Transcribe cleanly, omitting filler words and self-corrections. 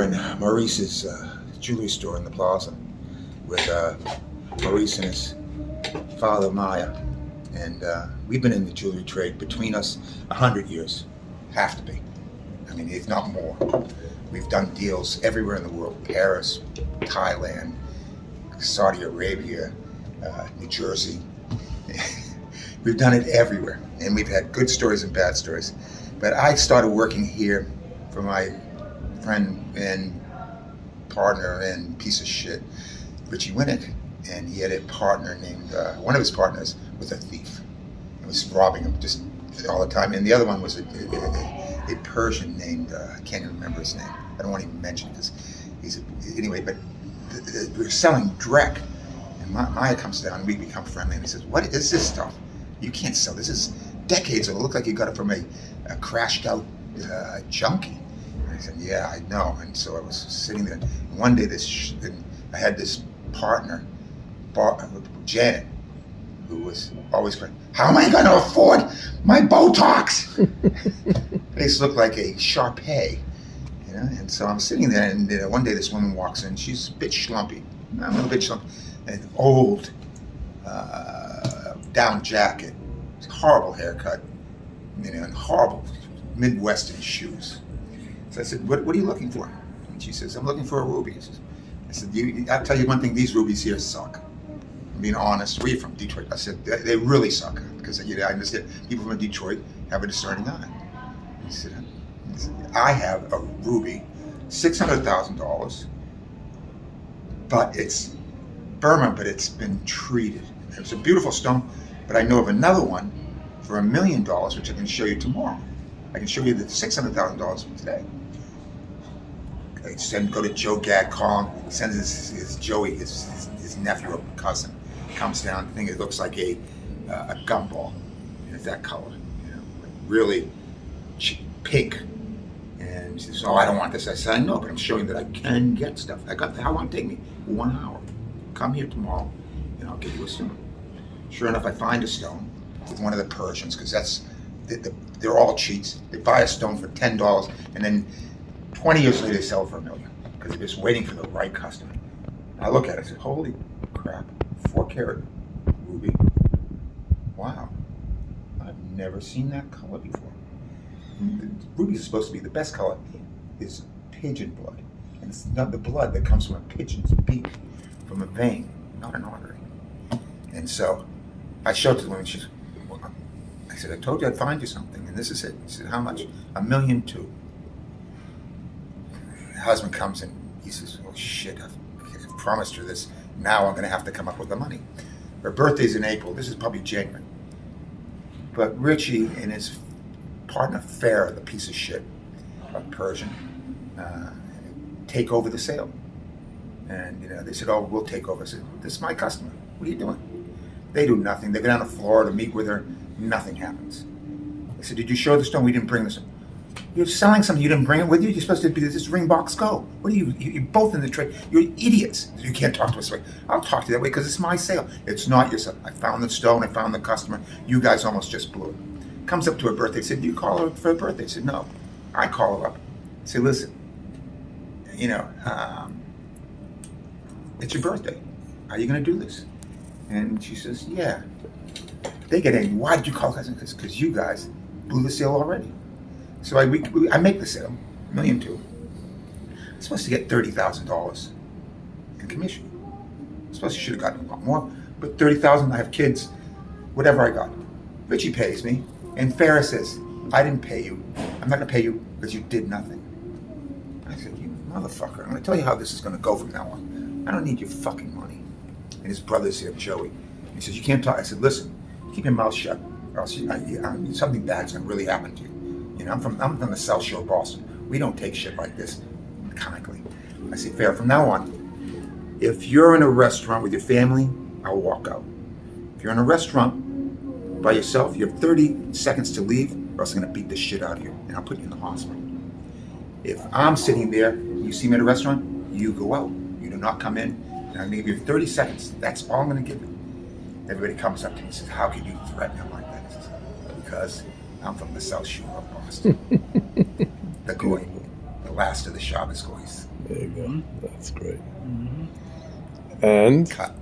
In Maurice's jewelry store in the Plaza with Maurice and his father Meyer, and we've been in the jewelry trade between us 100 years. Have to be. I mean, if not more. We've done deals everywhere in the world: Paris, Thailand, Saudi Arabia, New Jersey. We've done it everywhere, and we've had good stories and bad stories. But I started working here for my friend and partner and piece of shit, Richie Winnick, and he had a partner named, one of his partners was a thief. He was robbing him just all the time, and the other one was a Persian named, I can't even remember his name. I don't want to even mention it because anyway, but we were selling Drek, and Maya comes down and we become friendly, and he says, "What is this stuff? You can't sell this. This is decades old. It looked like you got it from a crashed out junkie." I said, "Yeah, I know." And so I was sitting there. And one day, I had this partner, Janet, who was always crying, "How am I going to afford my Botox?" Face looked like a Shar-Pei, you know. And so I'm sitting there, and one day this woman walks in. She's a bit schlumpy, a little bit schlumpy, an old down jacket, horrible haircut, you know, and horrible Midwestern shoes. So I said, what are you looking for? And she says, "I'm looking for a ruby." I said, I'll tell you one thing, these rubies here suck. I'm being honest. Where are you from? Detroit. I said, they really suck. Because I understand people from Detroit have a discerning eye. He said, "I have a ruby, $600,000, but it's Burma, but it's been treated. It's a beautiful stone, but I know of another one for $1 million, which I can show you tomorrow. I can show you the $600,000 from today." Go to Joe Gad, call him, sends his Joey, his nephew or cousin, comes down. The thing, it looks like a gumball, and it's that color, you know, really pink. And he says, "Oh, I don't want this." I said, "I know, but I'm showing that I can get stuff. How long it take me? 1 hour. Come here tomorrow, and I'll give you a stone." Sure enough, I find a stone with one of the Persians, because they're all cheats. They buy a stone for $10, and then 20 years later, they sell it for $1 million because they're just waiting for the right customer. I look at it, I said, "Holy crap, 4-carat ruby. Wow, I've never seen that color before." Rubies are supposed to be the best color, is pigeon blood. And it's not the blood that comes from a pigeon's beak, from a vein, not an artery. And so I showed it to the woman. I said, "I told you I'd find you something, and this is it." He said, "How much?" $1.2 million. The husband comes and he says, "Oh shit, I've promised her this. Now I'm going to have to come up with the money." Her birthday's in April. This is probably January. But Richie and his partner Farah, the piece of shit, a Persian, take over the sale. And they said, "Oh, we'll take over." I said, "This is my customer. What are you doing?" They do nothing. They go down to Florida, meet with her. Nothing happens. I said, "Did you show the stone?" "We didn't bring this." "You're selling something. You didn't bring it with you. You're supposed to be this ring box go. What are you? You're both in the trade. You're idiots. You can't talk to us that way." "I'll talk to you that way because it's my sale." "It's not your sale. I found the stone. I found the customer. You guys almost just blew it." Comes up to her birthday. Said, "Do you call her for her birthday?" I said, "No." I call her up. I say, "Listen, it's your birthday. Are you going to do this?" And she says, "Yeah." They get angry. "Why did you call us?" "Because you guys blew the sale already." So I make the sale, $1.2 million. I'm supposed to get $30,000 in commission. I suppose you should have gotten a lot more, but $30,000. I have kids, whatever I got. Richie pays me, and Farah says, "I didn't pay you. I'm not going to pay you because you did nothing." I said, "You motherfucker! I'm going to tell you how this is going to go from now on. I don't need your fucking money." And his brother's here, Joey. He says, "You can't talk." I said, "Listen, keep your mouth shut, or else something bad's going to really happen to you. I'm from the South Shore of Boston. We don't take shit like this mechanically." I say, "Fair, from now on, if you're in a restaurant with your family, I'll walk out. If you're in a restaurant by yourself, you have 30 seconds to leave, or else I'm going to beat the shit out of you, and I'll put you in the hospital. If I'm sitting there, you see me at a restaurant, you go out. You do not come in, and I'm going to give you 30 seconds. That's all I'm going to give you." Everybody comes up to me and says, "How could you threaten him like that?" I says, "Because I'm from the South Shore of Boston." The Goys, the last of the Shabbos Goys. There you go. That's great. Mm-hmm. And Cut.